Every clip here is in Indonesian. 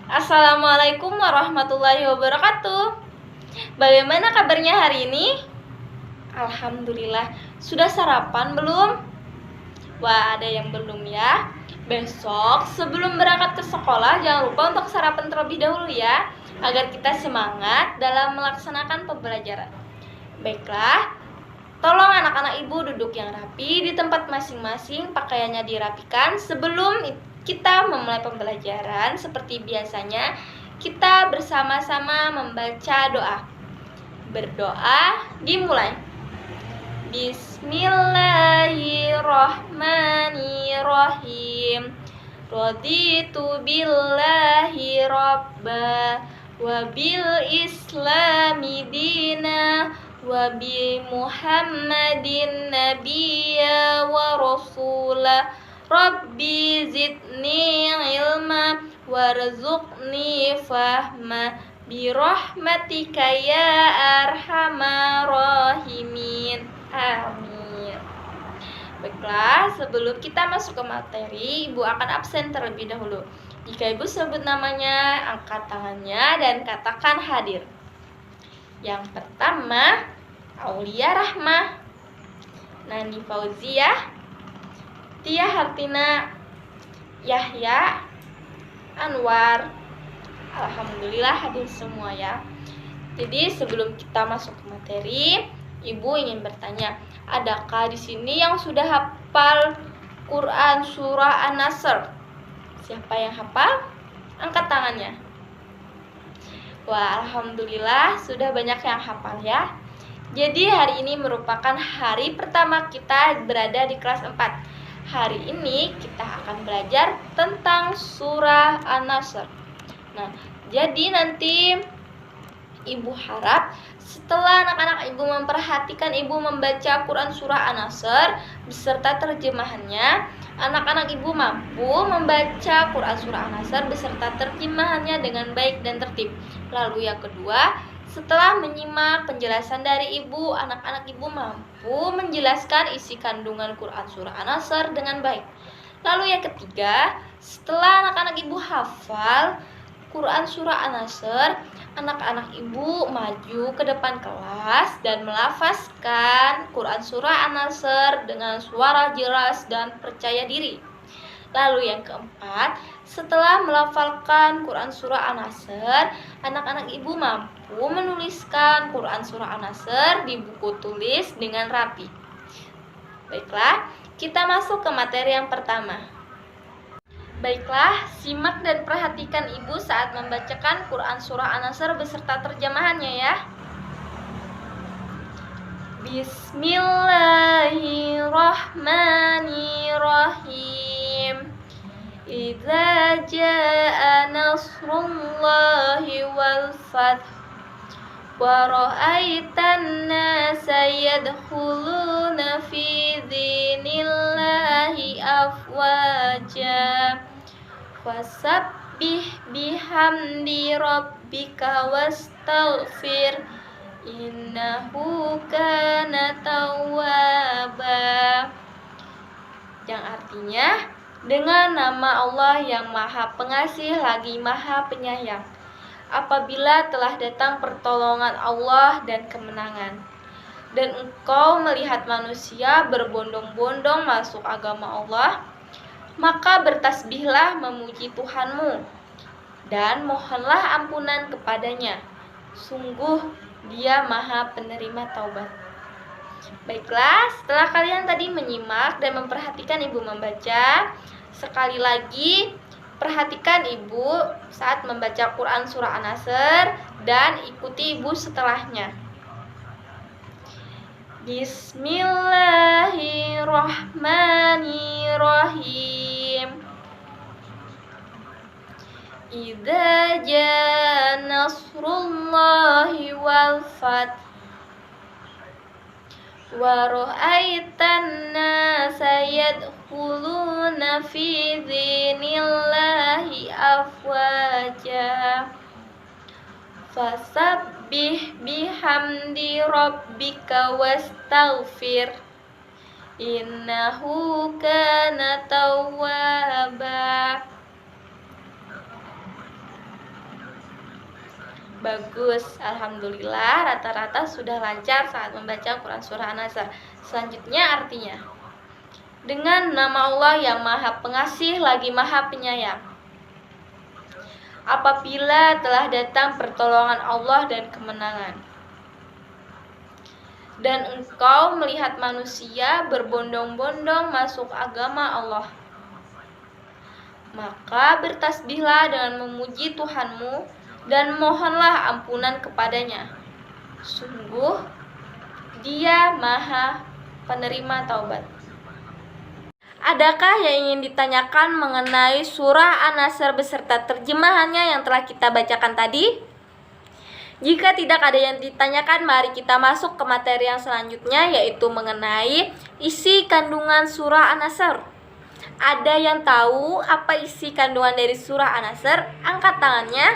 Assalamualaikum warahmatullahi wabarakatuh. Bagaimana kabarnya hari ini? Alhamdulillah. Sudah sarapan belum? Wah, ada yang belum ya. Besok sebelum berangkat ke sekolah jangan lupa untuk sarapan terlebih dahulu ya, agar kita semangat dalam melaksanakan pembelajaran. Baiklah, tolong anak-anak ibu duduk yang rapi di tempat masing-masing, pakaiannya dirapikan. Sebelum kita memulai pembelajaran, seperti biasanya, kita bersama-sama membaca doa. Berdoa dimulai. Bismillahirrahmanirrahim. Raditu billahi rabba wa bil islami dina wa bi Muhammadin nabiyya wa rasulah. Rabbi zidni ilma warzuqni fahma birahmatika ya arhamar rahimin. Amin. Baiklah, sebelum kita masuk ke materi, Ibu akan absen terlebih dahulu. Jika Ibu sebut namanya, angkat tangannya dan katakan hadir. Yang pertama, Aulia Rahmah, Nani Fauziah, Tia Hartina, Yahya, Anwar. Alhamdulillah hadir semua ya. Jadi sebelum kita masuk ke materi, Ibu ingin bertanya, adakah di sini yang sudah hafal Quran surah An-Nasr? Siapa yang hafal? Angkat tangannya. Wah, alhamdulillah sudah banyak yang hafal ya. Jadi hari ini merupakan hari pertama kita berada di kelas 4. Hari ini kita akan belajar tentang surah An-Nasr. Nah, jadi nanti Ibu harap setelah anak-anak Ibu memperhatikan Ibu membaca Quran surah An-Nasr beserta terjemahannya, anak-anak Ibu mampu membaca Quran surah An-Nasr beserta terjemahannya dengan baik dan tertib. Lalu yang kedua, setelah menyimak penjelasan dari Ibu, anak-anak Ibu mampu menjelaskan isi kandungan Quran surah An-Nasr dengan baik. Lalu yang ketiga, setelah anak-anak Ibu hafal Quran surah An-Nasr, anak-anak Ibu maju ke depan kelas dan melafazkan Quran surah An-Nasr dengan suara jelas dan percaya diri. Lalu yang keempat, setelah melafalkan Quran surah An-Nasr, anak-anak Ibu mampu menuliskan Quran surah An-Nasr di buku tulis dengan rapi. Baiklah, kita masuk ke materi yang pertama. Baiklah, simak dan perhatikan Ibu saat membacakan Quran surah An-Nasr beserta terjemahannya ya. Bismillahirrahmanirrahim. Idza jaa nasrullahi wal fath wa ra'aitan nasa yadkhuluna fi dinillahi afwaja fasabbih bihamdi rabbika wastaghfir innahu kana tawwaba. Yang artinya, dengan nama Allah yang Maha Pengasih lagi Maha Penyayang, apabila telah datang pertolongan Allah dan kemenangan, dan engkau melihat manusia berbondong-bondong masuk agama Allah, maka bertasbihlah memuji Tuhanmu dan mohonlah ampunan kepadanya. Sungguh Dia Maha Penerima Taubat. Baiklah, setelah kalian tadi menyimak dan memperhatikan Ibu membaca, sekali lagi perhatikan Ibu saat membaca Quran surah An-Nasr dan ikuti Ibu setelahnya. Bismillahirrahmanirrahim. Idza jaa nasrullahi wal fath wa ra'aitan nasa yadkhuluna fi dinillahi afwaja fasabbih bihamdi rabbika wastaghfir innahu kana tawwaba. Bagus, alhamdulillah rata-rata sudah lancar saat membaca Quran surah An-Nasr. Selanjutnya artinya, dengan nama Allah yang Maha Pengasih lagi Maha Penyayang. Apabila telah datang pertolongan Allah dan kemenangan, dan engkau melihat manusia berbondong-bondong masuk agama Allah, maka bertasbihlah dengan memuji Tuhanmu dan mohonlah ampunan kepadanya. Sungguh, Dia Maha Penerima Taubat. Adakah yang ingin ditanyakan mengenai surah An-Nasr beserta terjemahannya yang telah kita bacakan tadi? Jika tidak ada yang ditanyakan, mari kita masuk ke materi yang selanjutnya, yaitu mengenai isi kandungan surah An-Nasr. Ada yang tahu apa isi kandungan dari surah An-Nasr? Angkat tangannya.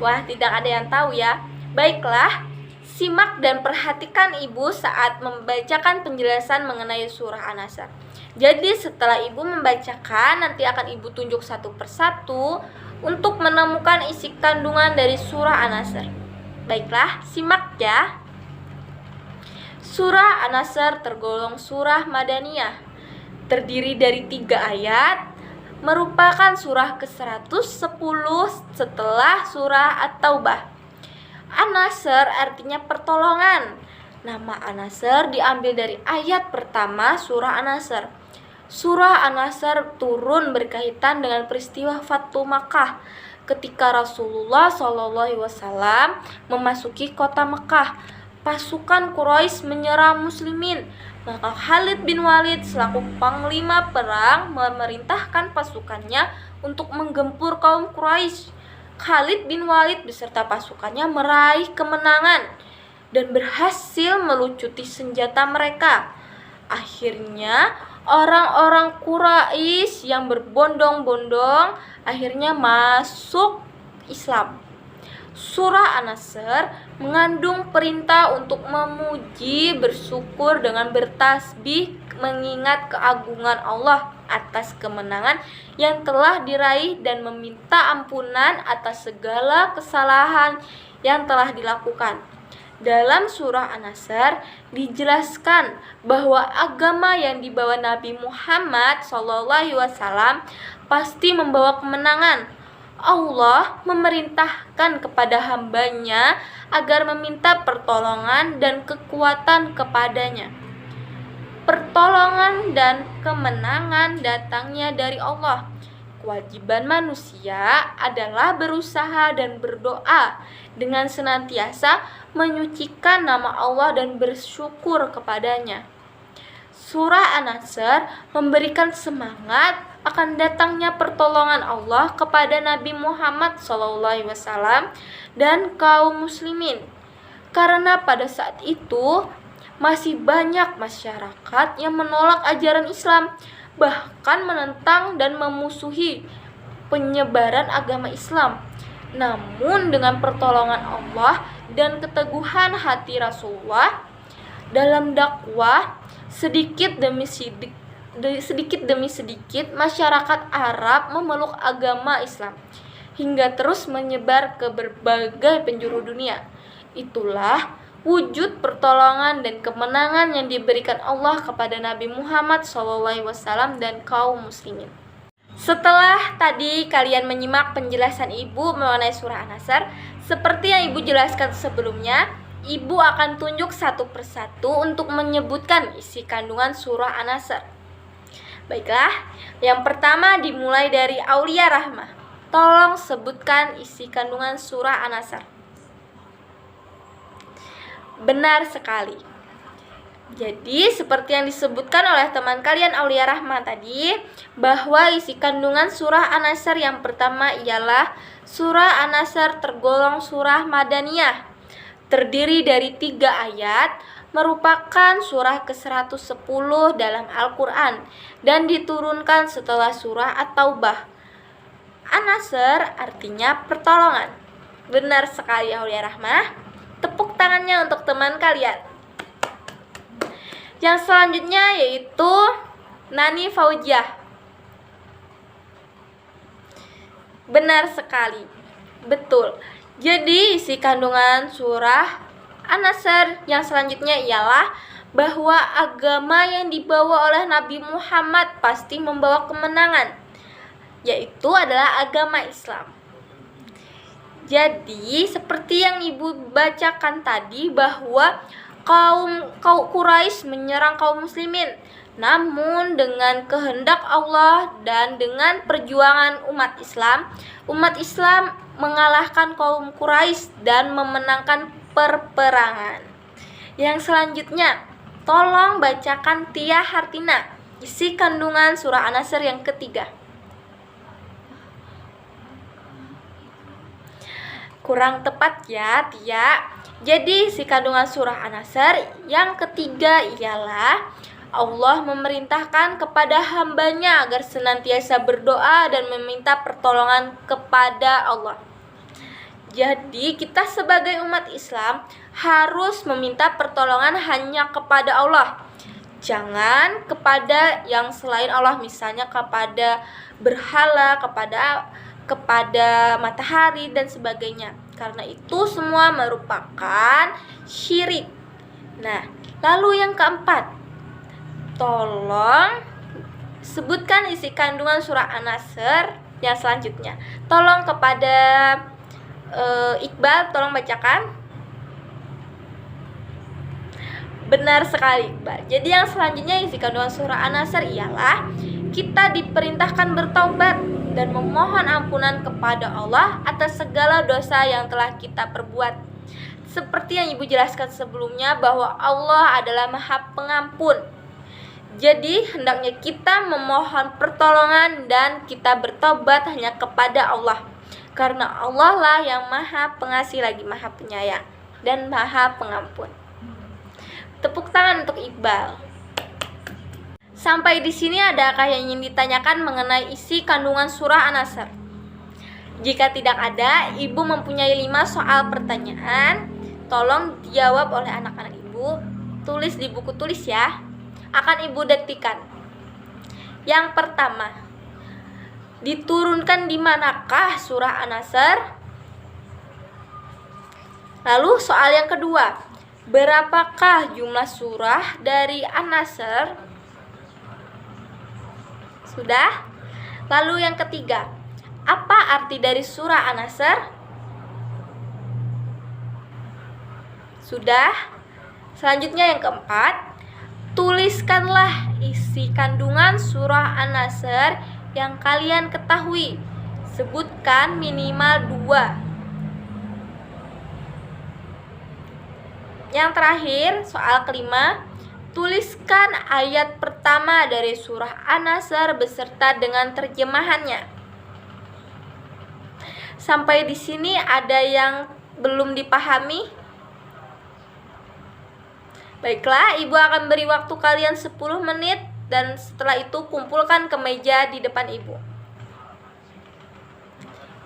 Wah, tidak ada yang tahu ya. Baiklah, simak dan perhatikan ibu saat membacakan penjelasan mengenai surah An-Nasr. Jadi setelah ibu membacakan, nanti akan ibu tunjuk satu persatu untuk menemukan isi kandungan dari surah An-Nasr. Baiklah, simak ya. Surah An-Nasr tergolong surah Madaniyah, terdiri dari 3 ayat, merupakan surah ke-110 setelah surah At-Taubah. An-Nasr artinya pertolongan. Nama An-Nasr diambil dari ayat pertama surah An-Nasr. Surah An-Nasr turun berkaitan dengan peristiwa Fathu Makkah ketika Rasulullah SAW memasuki kota Makkah. Pasukan Quraisy menyerang muslimin. Maka Khalid bin Walid selaku panglima perang memerintahkan pasukannya untuk menggempur kaum Quraisy. Khalid bin Walid beserta pasukannya meraih kemenangan dan berhasil melucuti senjata mereka. Akhirnya orang-orang Quraisy yang berbondong-bondong akhirnya masuk Islam. Surah An-Nasr mengandung perintah untuk memuji, bersyukur dengan bertasbih, mengingat keagungan Allah atas kemenangan yang telah diraih dan meminta ampunan atas segala kesalahan yang telah dilakukan. Dalam surah An-Nasr dijelaskan bahwa agama yang dibawa Nabi Muhammad SAW pasti membawa kemenangan. Allah memerintahkan kepada hambanya agar meminta pertolongan dan kekuatan kepadanya. Pertolongan dan kemenangan datangnya dari Allah. Kewajiban manusia adalah berusaha dan berdoa dengan senantiasa menyucikan nama Allah dan bersyukur kepadanya. Surah An-Nasr memberikan semangat akan datangnya pertolongan Allah kepada Nabi Muhammad SAW dan kaum muslimin. Karena pada saat itu masih banyak masyarakat yang menolak ajaran Islam, bahkan menentang dan memusuhi penyebaran agama Islam. Namun dengan pertolongan Allah dan keteguhan hati Rasulullah dalam dakwah, sedikit demi sedikit masyarakat Arab memeluk agama Islam hingga terus menyebar ke berbagai penjuru dunia. Itulah wujud pertolongan dan kemenangan yang diberikan Allah kepada Nabi Muhammad SAW dan kaum muslimin. Setelah tadi kalian menyimak penjelasan ibu mengenai surah An-Nasr, seperti yang ibu jelaskan sebelumnya, ibu akan tunjuk satu persatu untuk menyebutkan isi kandungan surah An-Nasr. Baiklah, yang pertama dimulai dari Aulia Rahmah. Tolong sebutkan isi kandungan surah An-Nasr. Benar sekali. Jadi seperti yang disebutkan oleh teman kalian Aulia Rahmah tadi, bahwa isi kandungan surah An-Nasr yang pertama ialah surah An-Nasr tergolong surah Madaniyah, terdiri dari 3 ayat, merupakan surah ke-110 dalam Al-Quran dan diturunkan setelah surah At-Taubah. An-Nasr artinya pertolongan. Benar sekali Aulia Rahmah. Tepuk tangannya untuk teman kalian. Yang selanjutnya yaitu Nani Fauziah. Benar sekali. Betul. Jadi isi kandungan surah An-Nasr yang selanjutnya ialah bahwa agama yang dibawa oleh Nabi Muhammad pasti membawa kemenangan, yaitu adalah agama Islam. Jadi seperti yang Ibu bacakan tadi bahwa kaum Quraisy menyerang kaum muslimin, namun dengan kehendak Allah dan dengan perjuangan umat Islam mengalahkan kaum Quraisy dan memenangkan peperangan. Yang selanjutnya, tolong bacakan Tia Hartina isi kandungan surah An-Nasr yang ketiga. Kurang tepat ya, Tia. Jadi isi kandungan surah An-Nasr yang ketiga ialah Allah memerintahkan kepada hambanya agar senantiasa berdoa dan meminta pertolongan kepada Allah. Jadi kita sebagai umat Islam harus meminta pertolongan hanya kepada Allah. Jangan kepada yang selain Allah, misalnya kepada berhala, kepada matahari dan sebagainya. Karena itu semua merupakan syirik. Nah, lalu yang keempat, tolong sebutkan isi kandungan surah An-Nasr yang selanjutnya. Tolong kepada Iqbal, tolong bacakan. Benar sekali, Iqbal. Jadi yang selanjutnya isi kandungan surah An-Nasr ialah kita diperintahkan bertaubat dan memohon ampunan kepada Allah atas segala dosa yang telah kita perbuat. Seperti yang Ibu jelaskan sebelumnya bahwa Allah adalah Maha Pengampun. Jadi hendaknya kita memohon pertolongan dan kita bertobat hanya kepada Allah. Karena Allah lah yang Maha Pengasih lagi Maha Penyayang dan Maha Pengampun. Tepuk tangan untuk Iqbal. Sampai di sini adakah yang ingin ditanyakan mengenai isi kandungan surah An-Nasr? Jika tidak ada, Ibu mempunyai 5 soal pertanyaan. Tolong dijawab oleh anak-anak Ibu. Tulis di buku tulis ya. Akan Ibu dektikan. Yang pertama, diturunkan di manakah surah An-Nasr? Lalu soal yang kedua, berapakah jumlah surah dari An-Nasr? Sudah? Lalu yang ketiga, apa arti dari surah An-Nasr? Sudah? Selanjutnya yang keempat, tuliskanlah isi kandungan surah An-Nasr yang kalian ketahui. Sebutkan minimal 2. Yang terakhir, soal kelima, tuliskan ayat pertama dari surah An-Nasr beserta dengan terjemahannya. Sampai di sini ada yang belum dipahami? Baiklah, Ibu akan beri waktu kalian 10 menit dan setelah itu kumpulkan ke meja di depan Ibu.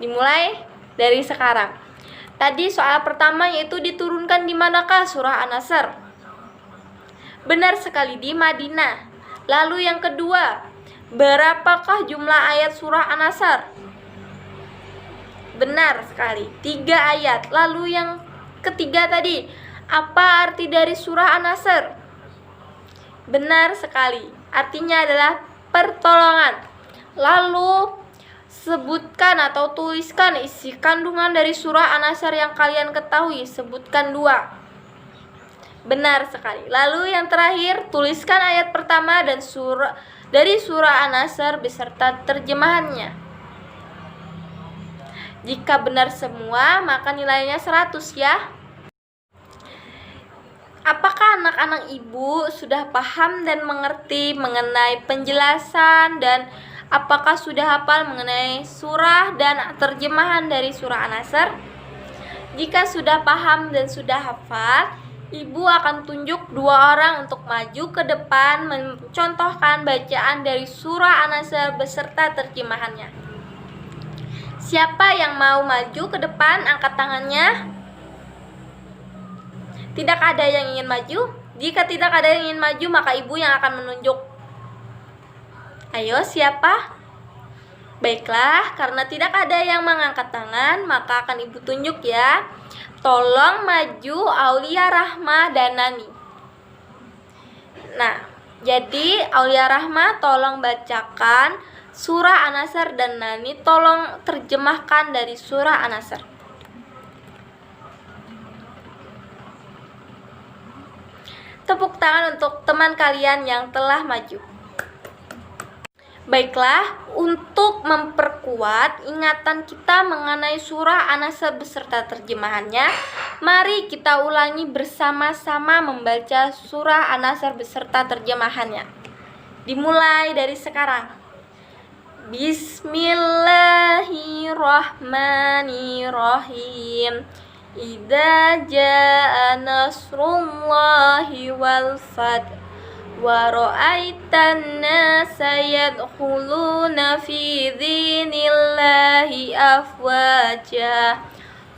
Dimulai dari sekarang. Tadi soal pertama yaitu diturunkan di manakah surah An-Nasr? Benar sekali, di Madinah. Lalu yang kedua, berapakah jumlah ayat surah An-Nasr? Benar sekali, 3 ayat. Lalu yang ketiga tadi, apa arti dari surah An-Nasr? Benar sekali, artinya adalah pertolongan. Lalu sebutkan atau tuliskan isi kandungan dari surah An-Nasr yang kalian ketahui. Sebutkan 2. Benar sekali. Lalu yang terakhir, tuliskan ayat pertama dan dari surah An-Nasr beserta terjemahannya. Jika benar semua, maka nilainya 100 ya. Apakah anak-anak Ibu sudah paham dan mengerti mengenai penjelasan dan apakah sudah hafal mengenai surah dan terjemahan dari surah An-Nasr? Jika sudah paham dan sudah hafal, Ibu akan tunjuk 2 orang untuk maju ke depan mencontohkan bacaan dari surah An-Nasr beserta terjemahannya. Siapa yang mau maju ke depan, angkat tangannya. Tidak ada yang ingin maju? Jika tidak ada yang ingin maju, maka Ibu yang akan menunjuk. Ayo, siapa? Baiklah, karena tidak ada yang mengangkat tangan, maka akan Ibu tunjuk ya. Tolong maju Aulia Rahma dan Nani. Nah, jadi Aulia Rahma tolong bacakan surah An-Nasr dan Nani tolong terjemahkan dari surah An-Nasr. Tepuk tangan untuk teman kalian yang telah maju. Baiklah, untuk memperkuat ingatan kita mengenai surah An-Nasr beserta terjemahannya, mari kita ulangi bersama-sama membaca surah An-Nasr beserta terjemahannya. Dimulai dari sekarang. Bismillahirrahmanirrahim. Idza jaa nasrullahi wal fath wa ra'aitan nasa yadkhuluna fi dinillahi afwaja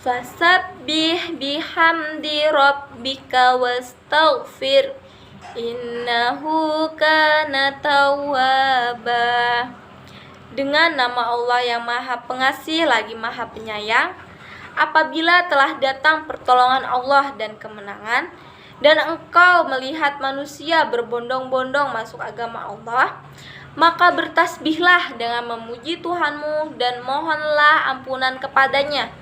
fasabbih bihamdi rabbika wastaghfir innahu kana tawwaba. Dengan nama Allah yang Maha Pengasih lagi Maha Penyayang, apabila telah datang pertolongan Allah dan kemenangan, dan engkau melihat manusia berbondong-bondong masuk agama Allah, maka bertasbihlah dengan memuji Tuhanmu dan mohonlah ampunan kepadanya.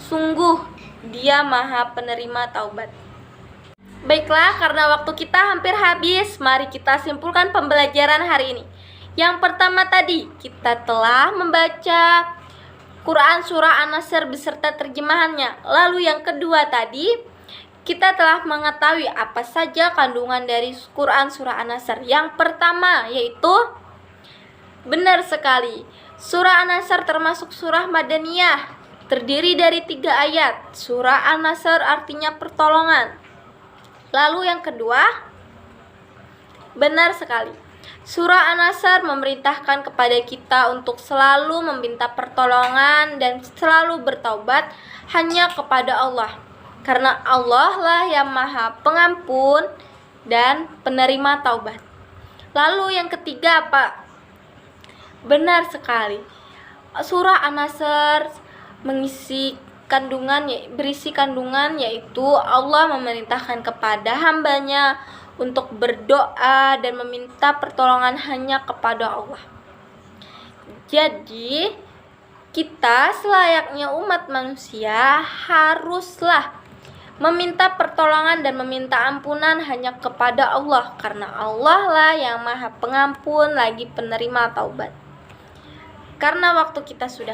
Sungguh Dia Maha Penerima Taubat. Baiklah, karena waktu kita hampir habis, mari kita simpulkan pembelajaran hari ini. Yang pertama tadi, kita telah membaca Quran Surah An-Nasr beserta terjemahannya. Lalu yang kedua tadi, kita telah mengetahui apa saja kandungan dari Quran Surah An-Nasr. Yang pertama yaitu, benar sekali, Surah An-Nasr termasuk surah Madaniyah, terdiri dari 3 ayat. Surah An-Nasr artinya pertolongan. Lalu yang kedua, benar sekali, Surah An-Nasr memerintahkan kepada kita untuk selalu meminta pertolongan dan selalu bertaubat hanya kepada Allah, karena Allah lah yang Maha Pengampun dan penerima taubat. Lalu yang ketiga apa? Benar sekali, Surah An-Nasr berisi kandungan yaitu Allah memerintahkan kepada hambanya untuk berdoa dan meminta pertolongan hanya kepada Allah. Jadi kita selayaknya umat manusia haruslah meminta pertolongan dan meminta ampunan hanya kepada Allah, karena Allah lah yang Maha Pengampun lagi penerima taubat. Karena waktu kita sudah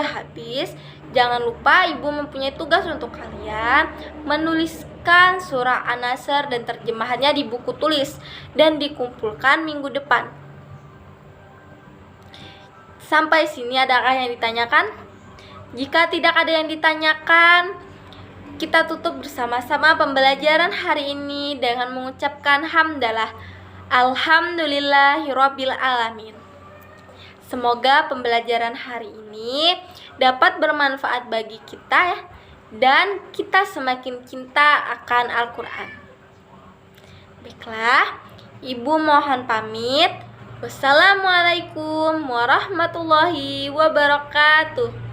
habis, jangan lupa Ibu mempunyai tugas untuk kalian menuliskan surah An-Nasr dan terjemahannya di buku tulis dan dikumpulkan minggu depan. Sampai sini adakah yang ditanyakan? Jika tidak ada yang ditanyakan, kita tutup bersama-sama pembelajaran hari ini dengan mengucapkan hamdalah. Alhamdulillahirabbil alamin. Semoga pembelajaran hari ini dapat bermanfaat bagi kita ya, dan kita semakin cinta akan Al-Quran. Baiklah, Ibu mohon pamit. Wassalamualaikum warahmatullahi wabarakatuh.